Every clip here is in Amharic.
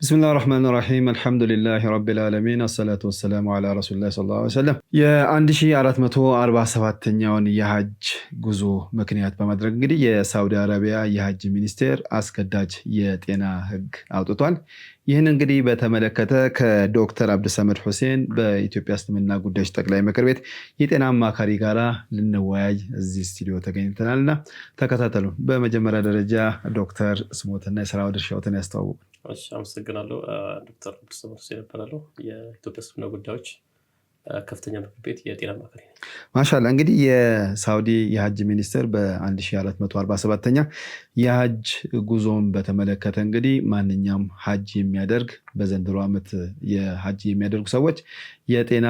بسم الله الرحمن الرحيم الحمد لله رب العالمين الصلاة والسلام على رسول الله صلى الله عليه وسلم يا عندي شيء 447ኛውን የሐጅ ጉዞ ምክንያት በማድረግ እንግዲህ የሳውዲ አረቢያ የሐጅ ሚኒስቴር አስገዳጅ የጤና ህግ አውጥቷል። ይህን እንግዲህ በተመለከተ ከዶክተር አብዱሰመድ ሁሴን በኢትዮጵያ እስልምና ጉዳዮች ጠቅላይ ምክር ቤት የጤና አማካሪ ጋራ ልንወያይ እዚህ ስቱዲዮ ተገኝተናልና ተከታተሉ። በመጀመሪያ ደረጃ ዶክተር ስሞትና የሥራ ድርሻዎትን ያስተዋውቁ። አመሰግናለሁ። ዶክተር አብዱሰመድ ሁሴን እባላለሁ። የኢትዮጵያ እስልምና ጉዳዮች ከፍተኛ ምክር ቤት የጤና አማካሪ ነኝ። ማሻአላህ። እንግዲህ የሳውዲ የሐጅ ሚኒስቴር በ1447ኛ የሐጅ ጉዞን በተመለከተ እንግዲህ ማንኛውም ሐጅ የሚያደርግ በዘንድሮ ዓመት የሐጅ የሚያደርጉ ሰዎች የጤና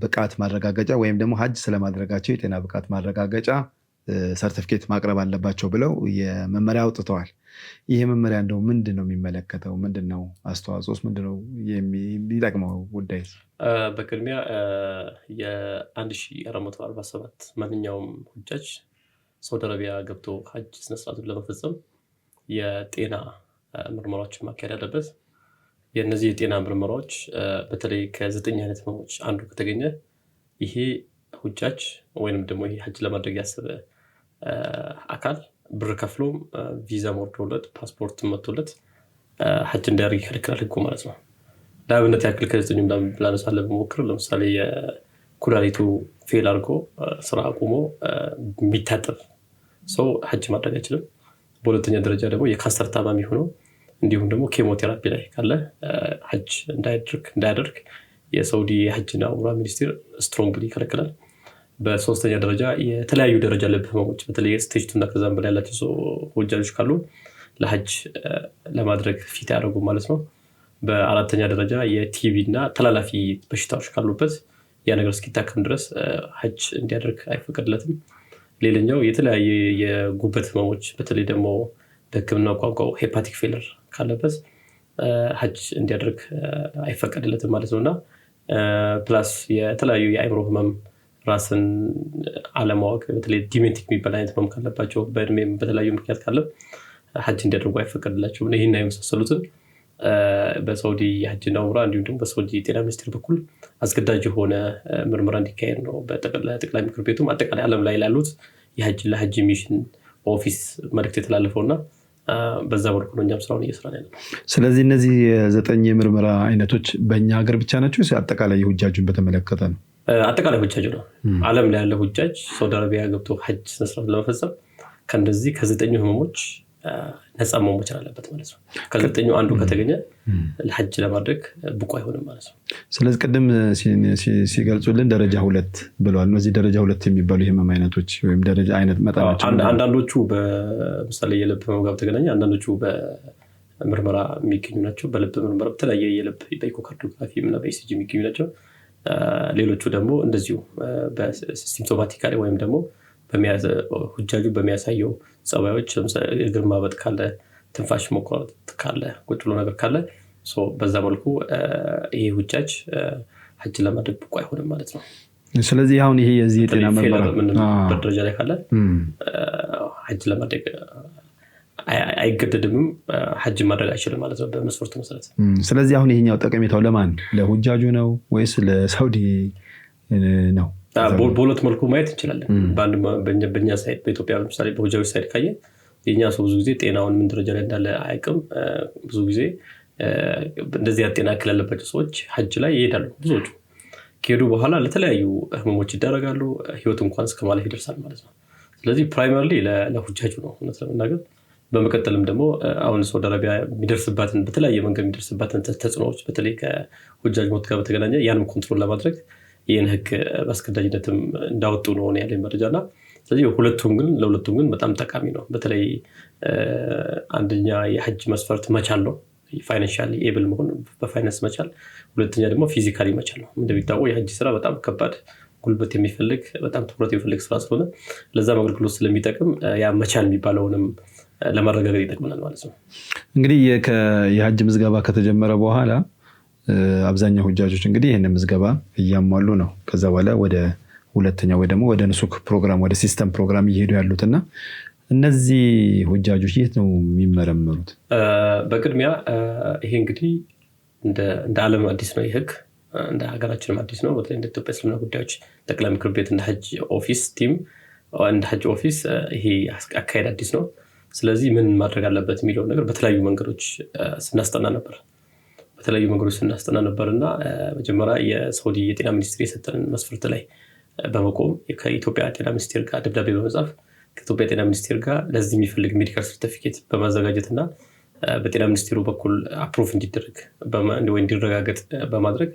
ብቃት ማረጋገጫ ወይም ደግሞ ሐጅ ስለማድረጋቸው የጤና ብቃት ማረጋገጫ ሰርቲፊኬት ማቅረብ አለባቸው ብለው የመመሪያ አውጥተዋል። ይሄ መመሪያ እንደው ምንድነው የሚመለከተው? ምንድነው አስተዋጽኦስ? ምንድነው የሚጠቅመው ጉዳይ? በቅድሚያ የ1447 ማንኛውም ሁጃጅ ሳውዲ አረቢያ ገብቶ ሐጅ ስነስርዓቱን ለመፈጸም የጤና ምርመራዎችን ማካሄድ አለበት። የእነዚህ የጤና ምርመራዎች በተለይ ከ9 አይነት ህመሞች አንዱ ከተገኘ ይሄ ሁጃጅ ወይንም ደግሞ ይሄ ሐጅ ለማድረግ ያሰበ አካል ብር ከፍሎ ቪዛ ሞልቶለት ፓስፖርት መጥቶለት ሐጅ እንዲያደርግ ይከለክላል ህጉ ማለት ነው። ለአብነት ያክል ከ9ኙም ላነሳለ ብሞክር ለምሳሌ የኩላሊቱ ፌል አድርጎ ስራ አቁሞ የሚታጠብ ሰው ሐጅ ማድረግ አይችልም። በሁለተኛ ደረጃ ደግሞ የካንሰር ታማሚ ሆኖ እንዲሁም ደግሞ ኬሞቴራፒ ላይ ካለ ሐጅ እንዳያደርግ የሳውዲ የሐጅና ዑምራ ሚኒስቴር ስትሮንግሊ ይከለክላል። በሶስተኛ ደረጃ የተለያዩ ደረጃ ልብ ህመሞች በተለይ ስቴጅ 2 እና ከዛም በላይ ያላቸው ሁጃጆች ካሉ ለሐጅ ለማድረግ ፊት ያደርጉ ማለት ነው። በአራተኛ ደረጃ የቲቪ እና ተላላፊ በሽታዎች ካሉበት ያ ነገር እስኪታከም ድረስ ሐጅ እንዲያደርግ አይፈቀድለትም። ሌላኛው የተለያየ የጉበት ህመሞች በተለይ ደግሞ በህክምና ቋንቋው ሄፓቲክ ፌለር ካለበት ሐጅ እንዲያደርግ አይፈቀድለትም ማለት ነውና ፕላስ የተለያዩ የአይምሮ ህመም ራስን አለማወቅ በተለይ ዲሜንቲክ የሚባል አይነት ህመም ካለባቸው በእድሜም በተለያዩ ምክንያት ካለ ሐጅ እንዲያደርጉ አይፈቀድላቸውም። ይሄን የመሳሰሉትን በሳውዲ የሐጅና ዑምራ እንዲሁም ደግሞ በሳውዲ ጤና ሚኒስቴር በኩል አስገዳጅ የሆነ ምርመራ እንዲካሄድ ነው በጠቅላይ ምክር ቤቱም አጠቃላይ ዓለም ላይ ላሉት ለሐጅ ሚሽን ኦፊስ መልእክት የተላለፈውና በዛ መልኩ ነው እኛም ስራውን እየሰራን ያለነው። ስለዚህ እነዚህ 9 የምርመራ አይነቶች በእኛ ሀገር ብቻ ናቸው ወይስ አጠቃላይ የሁጃጁን በተመለከተ ነው? አጠቃላይ ሁጃጅ ነው። ዓለም ላይ ያለ ሁጃጅ ሳውዲ አረቢያ ገብቶ ሐጅ ስነስርዓት ለመፈጸም ከእንደዚህ ከ9 ህመሞች ነፃ መሆን መቻል አለበት ማለት ነው። ከ9 አንዱ ከተገኘ ለሐጅ ለማድረግ ብቁ አይሆንም ማለት ነው። ስለዚህ ቅድም ሲገልጹልን ደረጃ 2 ብለዋል። እነዚህ ደረጃ 2 የሚባሉ የህመም አይነቶች ወይም ደረጃ አይነት መጠናቸው አንዳንዶቹ በምሳሌ የልብ ህመም ጋር ተገናኘ፣ አንዳንዶቹ በምርመራ የሚገኙ ናቸው። በልብ ምርመራ በተለያየ የልብ በኢኮካርዲዮግራፊ እና በኢሲጂ የሚገኙ ናቸው። ሌሎቹ ደግሞ እንደዚሁ በሲምፕቶማቲካሊ ወይም ደግሞ ሁጃጁ በሚያሳየው ጸባዮች ለምሳሌ እግር ማበጥ ካለ፣ ትንፋሽ መቆራረጥ ካለ፣ ቁጭ ብሎ ነገር ካለ በዛ መልኩ ይሄ ሁጃጅ ሐጅ ለማድረግ ብቁ አይሆንም ማለት ነው። ስለዚህ አሁን ይሄ የዚህ የጤና ምርመራ በደረጃ ላይ ካለ ሐጅ ለማድረግ አይገደድም፣ ሐጅ ማድረግ አይችልም ማለት ነው በመስፈርቱ መሰረት። ስለዚህ አሁን ይሄኛው ጠቀሜታው ለማን ለሁጃጁ ነው ወይስ ለሳውዲ ነው? በሁለት መልኩ ማየት እንችላለን። በእኛ ሳይድ በኢትዮጵያ ለምሳሌ በሁጃጆች ሳይድ ካየ የኛ ሰው ብዙ ጊዜ ጤናውን ምን ደረጃ ላይ እንዳለ አያውቅም። ብዙ ጊዜ እንደዚህ ጤና እክል ያለባቸው ሰዎች ሐጅ ላይ ይሄዳሉ። ብዙዎቹ ከሄዱ በኋላ ለተለያዩ ህመሞች ይዳረጋሉ። ህይወት እንኳን እስከማለፍ ይደርሳል ማለት ነው። ስለዚህ ፕራይመሪሊ ለሁጃጁ ነው እውነት ለመናገር። በመቀጠልም ደግሞ አሁን ሳውዲ አረቢያ የሚደርስባትን በተለያየ መንገድ የሚደርስባትን ተጽዕኖዎች በተለይ ከሁጃጅ ሞት ጋር በተገናኘ ያንን ኮንትሮል ለማድረግ ይህን ህግ በአስገዳጅነትም እንዳወጡ ነው ያለኝ መረጃና ስለዚህ ለሁለቱም ግን በጣም ጠቃሚ ነው። በተለይ አንደኛ የሐጅ መስፈርት መቻል ነው፣ ፋይናንሻሊ ኤብል መሆን በፋይናንስ መቻል። ሁለተኛ ደግሞ ፊዚካሊ መቻል ነው። እንደሚታወቀው የሐጅ ስራ በጣም ከባድ ጉልበት የሚፈልግ በጣም ትኩረት የሚፈልግ ስራ ስለሆነ ለዛ አገልግሎት ስለሚጠቅም ያ መቻል የሚባለውንም ለማረጋገጥ ይጠቅመናል ማለት ነው። እንግዲህ የሐጅ ምዝገባ ከተጀመረ በኋላ አብዛኛው ሁጃጆች እንግዲህ ይሄንን ምዝገባ እያሟሉ ነው። ከዛ በኋላ ወደ ሁለተኛው ወይ ደግሞ ወደ ንሱክ ፕሮግራም ወደ ሲስተም ፕሮግራም እየሄዱ ያሉትና እነዚህ ሁጃጆች የት ነው የሚመረመሩት? በቅድሚያ ይሄ እንግዲህ እንደ ዓለም አዲስ ነው ይህ ህግ፣ እንደ ሀገራችንም አዲስ ነው። በተለይ እንደ ኢትዮጵያ እስልምና ጉዳዮች ጠቅላይ ምክር ቤት እንደ ሐጅ ኦፊስ ቲም እንደ ሐጅ ኦፊስ ይሄ አካሄድ አዲስ ነው። ስለዚህ ምን ማድረግ አለበት የሚለው ነገር በተለያዩ መንገዶች ስናስጠና ነበር እና መጀመሪያ የሳውዲ የጤና ሚኒስቴር የሰጠንን መስፈርት ላይ በመቆም ከኢትዮጵያ ጤና ሚኒስቴር ጋር ደብዳቤ በመጻፍ ከኢትዮጵያ ጤና ሚኒስቴር ጋር ለዚህ የሚፈልግ ሜዲካል ሰርቲፊኬት በማዘጋጀትና በጤና ሚኒስቴሩ በኩል አፕሩቭ እንዲደረግ ወይ እንዲረጋገጥ በማድረግ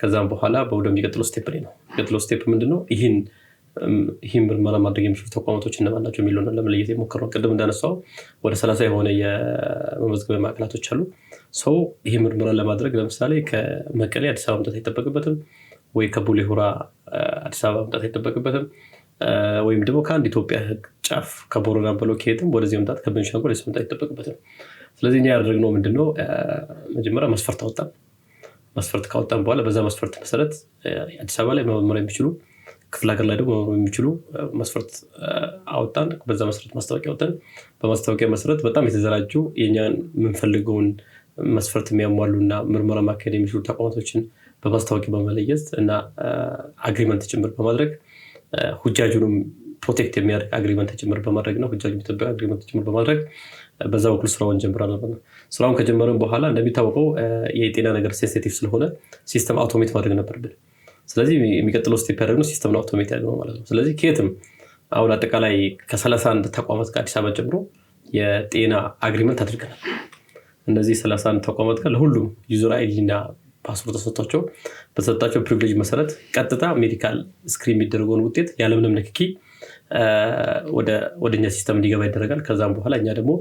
ከዛም በኋላ ወደሚቀጥለው ስቴፕ ላይ ነው። የሚቀጥለው ስቴፕ ምንድነው? ይህን ምርመራ ማድረግ የሚችሉ ተቋማቶች እነማን ናቸው የሚለውን ለመለየት የሞከርነው። ቅድም እንዳነሳው ወደ 30 የሆነ የመመዝገቢያ ማዕከላቶች አሉ። ሰው ይህ ምርመራ ለማድረግ ለምሳሌ ከመቀሌ አዲስ አበባ መምጣት አይጠበቅበትም፣ ወይ ከቡሌ ሆራ አዲስ አበባ መምጣት አይጠበቅበትም፣ ወይም ደግሞ ከአንድ ኢትዮጵያ ጫፍ ከቦረና በሎ ከሄድም ወደዚህ መምጣት ከቤንሻንጉል መምጣት አይጠበቅበትም። ስለዚህ እኛ ያደረግነው ምንድነው? መጀመሪያ መስፈርት አወጣን። መስፈርት ካወጣን በኋላ በዛ መስፈርት መሰረት አዲስ አበባ ላይ መመርመር የሚችሉ ክፍለ ሀገር ላይ ደግሞ መመርመር የሚችሉ መስፈርት አወጣን። በዛ መሰረት ማስታወቂያ አወጣን። በማስታወቂያ መሰረት በጣም የተዘራጁ የኛን የምንፈልገውን መስፈርት የሚያሟሉና ምርመራ ማካሄድ የሚችሉ ተቋማቶችን በማስታወቂያ በመለየት እና አግሪመንት ጭምር በማድረግ ሁጃጁንም ፕሮቴክት የሚያደርግ አግሪመንት ጭምር በማድረግ ነው። ሁጃጁ የሚጠብቅ አግሪመንት ጭምር በማድረግ በዛ በኩል ስራውን ጀምረናል። ስራውን ከጀመረን በኋላ እንደሚታወቀው የጤና ነገር ሴንሲቲቭ ስለሆነ ሲስተም አውቶሜት ማድረግ ነበርብን። ስለዚህ የሚቀጥለው ስቴፕ ያደረግነው ሲስተምን አውቶሜት ያደርገው ማለት ነው። ስለዚህ ከየትም አሁን አጠቃላይ ከ31 ተቋማት ጋር አዲስ አበባ ጀምሮ የጤና አግሪመንት አድርገናል። እነዚህ 31 ተቋማት ጋር ለሁሉም ዩዘር አይዲ እና ፓስፖርት ተሰጥቷቸው በተሰጣቸው ፕሪቪሌጅ መሰረት ቀጥታ ሜዲካል ስክሪን የሚደረገውን ውጤት ያለምንም ንክኪ ወደኛ ሲስተም እንዲገባ ይደረጋል። ከዛም በኋላ እኛ ደግሞ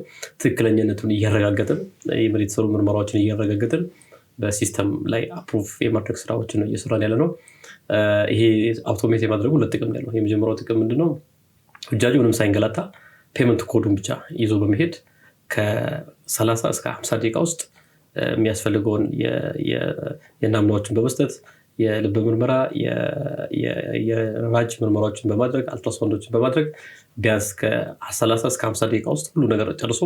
ትክክለኛነቱን እያረጋገጥን የመሬት ሰሩ ምርመራዎችን እያረጋገጥን በሲስተም ላይ አፕሩቭ የማድረግ ስራዎችን ነው እየሰራን ያለ ነው። ይሄ አውቶሜት የማድረጉ ሁለት ጥቅም ያለው። የመጀመሪያው ጥቅም ምንድነው? ሁጃጁ ምንም ሳይንገላታ ፔመንት ኮዱን ብቻ ይዞ በመሄድ ከ30 እስከ 50 ደቂቃ ውስጥ የሚያስፈልገውን የናምናዎችን በመስጠት የልብ ምርመራ፣ የራጅ ምርመራዎችን በማድረግ አልትራሳውንዶችን በማድረግ ቢያንስ ከ30 እስከ 50 ደቂቃ ውስጥ ሁሉ ነገር ጨርሶ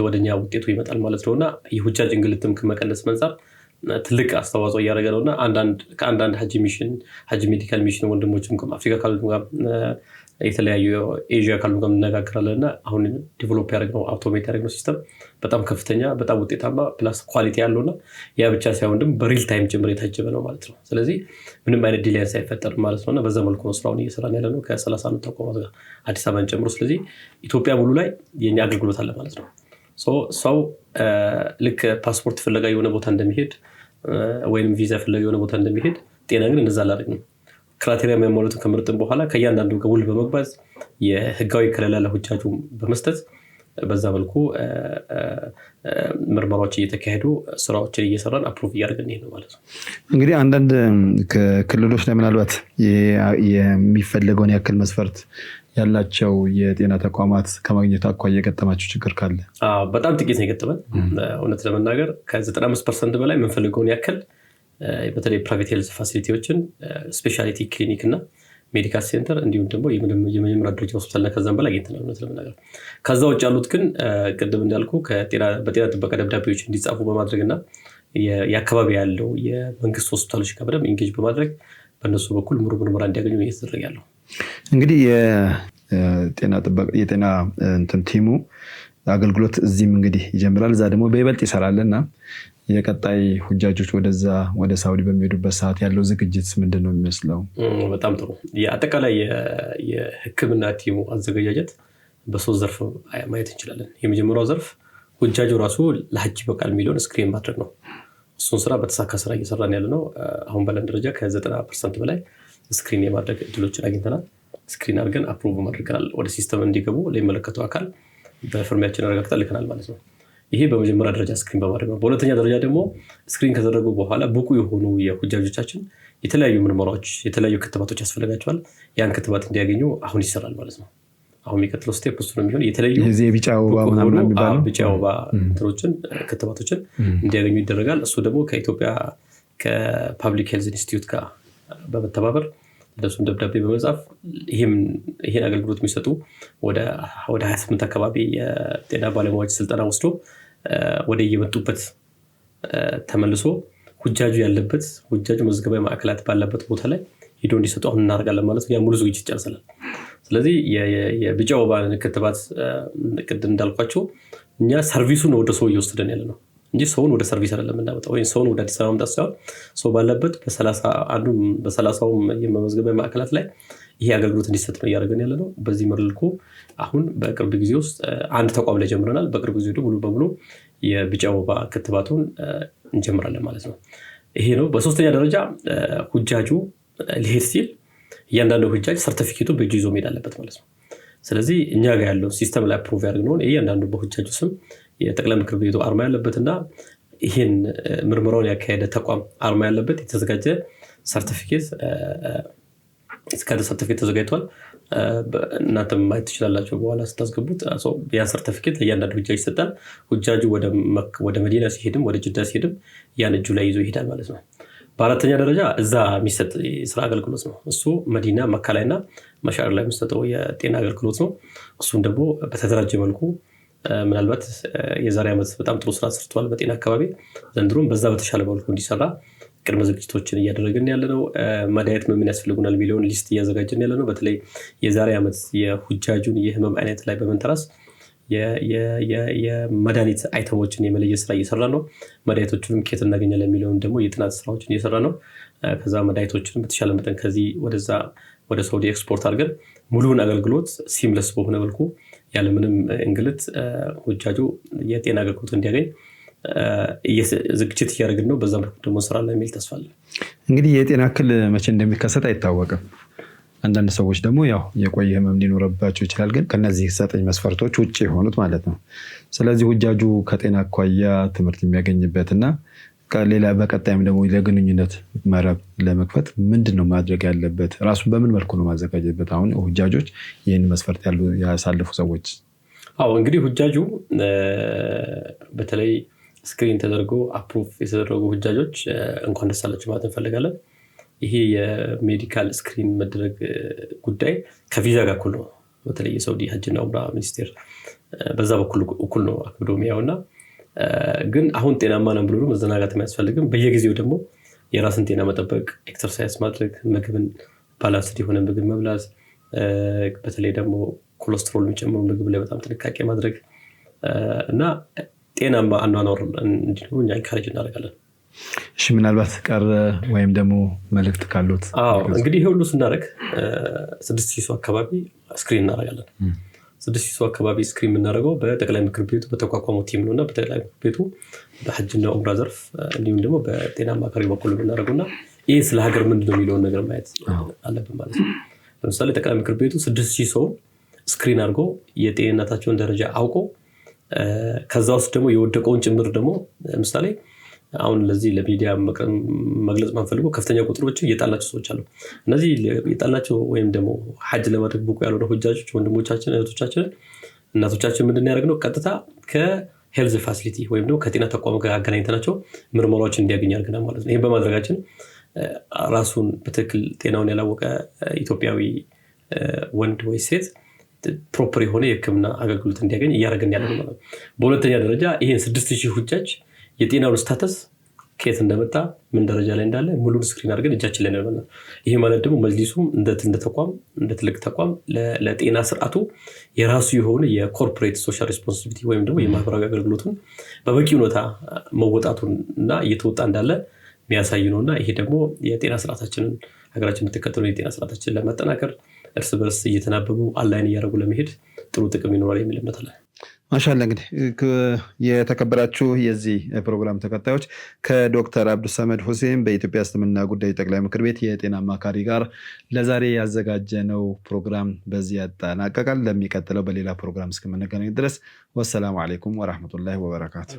ወደኛ ውጤቱ ይመጣል ማለት ነውና የሁጃጅ እንግልትም ከመቀነስ መንጻር ትልቅ አስተዋጽኦ እያደረገ ነውና ከአንዳንድ ሀጅ ሜዲካል ሚሽን ወንድሞችም ከአፍሪካ ካሉ ጋር የተለያዩ ኤዥያ ካሉ ጋር እንነጋገራለንና አሁን ዲቨሎፕ ያደረግነው አውቶሜት ያደረግነው ሲስተም በጣም ከፍተኛ በጣም ውጤታማ ፕላስ ኳሊቲ ያለውና ያ ብቻ ሳይሆን ደግሞ በሪል ታይም ጭምር የታጀበ ነው ማለት ነው። ስለዚህ ምንም አይነት ዲሌይ ሳይፈጠር ማለት ነውና በዛ መልኩ ነው ስራውን እየሰራን ያለነው ከ30 ተቋማት ጋር አዲስ አበባን ጨምሮ። ስለዚህ ኢትዮጵያ ሙሉ ላይ የኛ አገልግሎት አለ ማለት ነው። ሰው ልክ ፓስፖርት ፍለጋ የሆነ ቦታ እንደሚሄድ ወይም ቪዛ ፍለጋ የሆነ ቦታ እንደሚሄድ ጤና ግን እንደዛ አላደረግንም። ክራይቴሪያ የሚያሟሉትን ከምርጥን በኋላ ከእያንዳንዱ ውል በመግባት የህጋዊ ከለላ ለሁጃጁ በመስጠት በዛ መልኩ ምርመራዎች እየተካሄዱ ስራዎችን እየሰራን አፕሩቭ እያደረግን ይሄ ነው ማለት ነው። እንግዲህ አንዳንድ ክልሎች ላይ ምናልባት የሚፈለገውን ያክል መስፈርት ያላቸው የጤና ተቋማት ከማግኘት አኳያ የገጠማቸው ችግር ካለ? በጣም ጥቂት ነው የገጠመን። እውነት ለመናገር ከ95% በላይ የምንፈልገውን ያክል በተለይ ፕራይቬት ሄልዝ ፋሲሊቲዎችን ስፔሻሊቲ ክሊኒክ እና ሜዲካል ሴንተር እንዲሁም ደግሞ የመጀመሪያ ደረጃ ሆስፒታልና ከዛም በላይ አግኝተናል እውነት ለመናገር። ከዛ ውጭ ያሉት ግን ቅድም እንዳልኩ በጤና ጥበቃ ደብዳቤዎች እንዲጻፉ በማድረግና የአካባቢ ያለው የመንግስት ሆስፒታሎች ጋር በደንብ ኢንጌጅ በማድረግ በእነሱ በኩል ምርመራ እንዲያገኙ እየተደረገ ያለው። እንግዲህ የጤና ቲሙ አገልግሎት እዚህም እንግዲህ ይጀምራል፣ እዛ ደግሞ በይበልጥ ይሰራልና የቀጣይ ሁጃጆች ወደ ሳውዲ በሚሄዱበት ሰዓት ያለው ዝግጅት ምንድን ነው የሚመስለው? በጣም ጥሩ። የአጠቃላይ የሕክምና ቲሙ አዘገጃጀት በሶስት ዘርፍ ማየት እንችላለን። የመጀመሪያው ዘርፍ ሁጃጁ ራሱ ለሐጅ በቃል የሚለውን ስክሪን ማድረግ ነው። እሱን ስራ በተሳካ ስራ እየሰራን ያለ ነው። አሁን ባለን ደረጃ ከ90% በላይ ስክሪን የማድረግ እድሎችን አግኝተናል። ስክሪን አድርገን አፕሩቭ ማድረግናል። ወደ ሲስተም እንዲገቡ ለሚመለከተው አካል በፍርሚያችን አረጋግጠን ልከናል ማለት ነው። ይሄ በመጀመሪያ ደረጃ ስክሪን በማድረግ ነው። በሁለተኛ ደረጃ ደግሞ ስክሪን ከተደረጉ በኋላ ብቁ የሆኑ የሁጃጆቻችን የተለያዩ ምርመራዎች፣ የተለያዩ ክትባቶች ያስፈልጋቸዋል። ያን ክትባት እንዲያገኙ አሁን ይሰራል ማለት ነው። አሁን የሚቀጥለው ስቴፕ እሱ ነው የሚሆን። የተለያዩ ቢጫ ወባ ክትባቶችን እንዲያገኙ ይደረጋል። እሱ ደግሞ ከኢትዮጵያ ከፓብሊክ ሄልዝ ኢንስቲትዩት ጋር በመተባበር ለሱም ደብዳቤ በመጻፍ ይሄን አገልግሎት የሚሰጡ ወደ 28 አካባቢ የጤና ባለሙያዎች ስልጠና ወስዶ ወደ የመጡበት ተመልሶ ሁጃጁ ያለበት ሁጃጁ መዝገባዊ ማዕከላት ባለበት ቦታ ላይ ሄዶ እንዲሰጡ አሁን እናደርጋለን ማለት ነው። ያ ሙሉ ዝግጅት ጨርሰናል። ስለዚህ የቢጫ ወባ ክትባት ቅድም እንዳልኳቸው እኛ ሰርቪሱን ወደ ሰው እየወሰደን ያለ ነው እንጂ ሰውን ወደ ሰርቪስ አይደለም እናመጣው ወይ ሰውን ወደ አዲስ አበባ ማምጣት ሳይሆን ሰው ባለበት በ30ም የመዝገባዊ ማዕከላት ላይ ይሄ አገልግሎት እንዲሰጥ ነው እያደረገን ያለ ነው። በዚህ መልኩ አሁን በቅርብ ጊዜ ውስጥ አንድ ተቋም ላይ ጀምረናል። በቅርብ ጊዜ ሙሉ በሙሉ የቢጫ ወባ ክትባቱን እንጀምራለን ማለት ነው። ይሄ ነው። በሶስተኛ ደረጃ ሁጃጁ ሊሄድ ሲል እያንዳንዱ ሁጃጅ ሰርቲፊኬቱን በእጁ ይዞ መሄድ አለበት ማለት ነው። ስለዚህ እኛ ጋር ያለው ሲስተም ላይ አፕሩቭ ያደርግነውን እያንዳንዱ በሁጃጁ ስም የጠቅላይ ምክር ቤቱ አርማ ያለበትና ይሄን ምርመራውን ያካሄደ ተቋም አርማ ያለበት የተዘጋጀ ሰርቲፊኬት ተዘጋጅቷል። እናንተም ማየት ትችላላችሁ በኋላ ስታስገቡት። ያን ሰርቲፊኬት ለእያንዳንዱ ሁጃጅ ይሰጣል። ሁጃጁ ወደ መዲና ሲሄድም ወደ ጅዳ ሲሄድም ያን እጁ ላይ ይዞ ይሄዳል ማለት ነው። በአራተኛ ደረጃ እዛ የሚሰጥ የስራ አገልግሎት ነው። እሱ መዲና መካ ላይና መሻር ላይ የሚሰጠው የጤና አገልግሎት ነው። እሱን ደግሞ በተደራጀ መልኩ ምናልባት የዛሬ ዓመት በጣም ጥሩ ስራ ሰርተዋል በጤና አካባቢ። ዘንድሮም በዛ በተሻለ መልኩ እንዲሰራ ቅድመ ዝግጅቶችን እያደረግን ያለነው። መድኃኒት ምን ያስፈልጉናል የሚለውን ሊስት እያዘጋጀን ያለነው። በተለይ የዛሬ ዓመት የሁጃጁን የህመም አይነት ላይ በመንተራስ የመድኃኒት አይተሞችን የመለየት ስራ እየሰራ ነው። መድኃኒቶቹንም ከየት እናገኛለን የሚለውን ደግሞ የጥናት ስራዎችን እየሰራ ነው። ከዛ መድኃኒቶችን በተሻለ መጠን ከዚህ ወደ ሳውዲ ኤክስፖርት አድርገን ሙሉውን አገልግሎት ሲምለስ በሆነ መልኩ ያለምንም እንግልት ሁጃጁ የጤና አገልግሎት እንዲያገኝ ዝግጅት እያደረግን ነው። በዛ መልኩ ደግሞ ስራ ላይ የሚል ተስፋ አለ። እንግዲህ የጤና እክል መቼ እንደሚከሰት አይታወቅም። አንዳንድ ሰዎች ደግሞ ያው የቆየ ህመም ሊኖርባቸው ይችላል። ግን ከነዚህ 9 መስፈርቶች ውጭ የሆኑት ማለት ነው። ስለዚህ ሁጃጁ ከጤና አኳያ ትምህርት የሚያገኝበትና ሌላ በቀጣይም ደግሞ ለግንኙነት መረብ ለመክፈት ምንድን ነው ማድረግ ያለበት? ራሱን በምን መልኩ ነው ማዘጋጀበት? አሁን ሁጃጆች ይህን መስፈርት ያሳልፉ ሰዎች እንግዲህ ሁጃጁ በተለይ ስክሪን ተደርጎ አፕሩቭ የተደረጉ ሁጃጆች እንኳን ደስ አላችሁ ማለት እንፈልጋለን። ይሄ የሜዲካል ስክሪን መደረግ ጉዳይ ከቪዛ ጋር እኩል ነው። በተለይ የሳውዲ ሀጅና ዑምራ ሚኒስቴር በዛ በኩል እኩል ነው አክብዶ የሚያውና ግን አሁን ጤናማ ነን ብሎ መዘናጋት የሚያስፈልግም። በየጊዜው ደግሞ የራስን ጤና መጠበቅ፣ ኤክሰርሳይዝ ማድረግ፣ ምግብን ባላንስድ የሆነ ምግብ መብላት፣ በተለይ ደግሞ ኮሌስትሮል የሚጨምሩ ምግብ ላይ በጣም ጥንቃቄ ማድረግ እና ጤናማ አኗኗር እንዲኖሩ እኛ ኢንካሬጅ እናደርጋለን። እሺ፣ ምናልባት ቀረ ወይም ደግሞ መልእክት ካሉት? እንግዲህ ይሄ ሁሉ ስናደርግ 6000 ሰው አካባቢ ስክሪን እናደርጋለን። 6000 ሰው አካባቢ ስክሪን የምናደርገው በጠቅላይ ምክር ቤቱ በተቋቋመው ቲም ነውና በጠቅላይ ምክር ቤቱ በሐጅና ዑምራ ዘርፍ እንዲሁም ደግሞ በጤና ማዕከል በኩል የምናደርገውና ይሄ ስለ ሀገር ምንድነው የሚለውን ነገር ማየት አለብን ማለት ነው። ለምሳሌ ጠቅላይ ምክር ቤቱ 6000 ሰው ስክሪን አድርጎ የጤንነታቸውን ደረጃ አውቆ ከዛ ውስጥ ደግሞ የወደቀውን ጭምር ደግሞ ምሳሌ አሁን ለዚህ ለሚዲያ መግለጽ ማንፈልገው ከፍተኛ ቁጥሮች የጣልናቸው ሰዎች አሉ። እነዚህ የጣልናቸው ወይም ደግሞ ሐጅ ለማድረግ ብቁ ያልሆኑ ሁጃጆች ወንድሞቻችን፣ እህቶቻችን፣ እናቶቻችን ምንድነው ያደረግነው? ቀጥታ ከሄልዝ ፋሲሊቲ ወይም ደግሞ ከጤና ተቋም ጋር አገናኝተናቸው ምርመራዎችን እንዲያገኙ አድርገናል ማለት ነው። ይሄን በማድረጋችን ራሱን በትክክል ጤናውን ያላወቀ ኢትዮጵያዊ ወንድ ወይ ሴት ፕሮፐር የሆነ የሕክምና አገልግሎት እንዲያገኝ እያደረግን ያለ ነው። በሁለተኛ ደረጃ ይሄን 6000 ሁጃጅ የጤናውን ስታተስ ከየት እንደመጣ ምን ደረጃ ላይ እንዳለ ሙሉን ስክሪን አድርገን እጃችን ላይ ነው። ይሄ ማለት ደግሞ መጅሊሱም እንደ ተቋም እንደ ትልቅ ተቋም ለጤና ስርዓቱ የራሱ የሆነ የኮርፖሬት ሶሻል ሪስፖንሲቢሊቲ ወይም ደግሞ የማህበራዊ አገልግሎቱን በበቂ ሁኔታ መወጣቱን እና እየተወጣ እንዳለ የሚያሳይ ነውና ይሄ ደግሞ የጤና ስርዓታችንን ሀገራችን የምትከተለው የጤና ስርዓታችንን ለማጠናከር እርስ በርስ እየተናበቡ አላይን እያደረጉ ለመሄድ ጥሩ ጥቅም ይኖራል የሚል እምነት አለ። ማሻአላህ። እንግዲህ የተከበራችሁ የዚህ ፕሮግራም ተከታዮች ከዶክተር አብዱሰመድ ሁሴን በኢትዮጵያ እስልምና ጉዳዮች ጠቅላይ ምክር ቤት የጤና አማካሪ ጋር ለዛሬ ያዘጋጀነው ፕሮግራም በዚህ ያጠናቀቃል። ለሚቀጥለው በሌላ ፕሮግራም እስከምንገናኝ ድረስ ወሰላሙ አለይኩም ወራህመቱላሂ ወበረካቱ።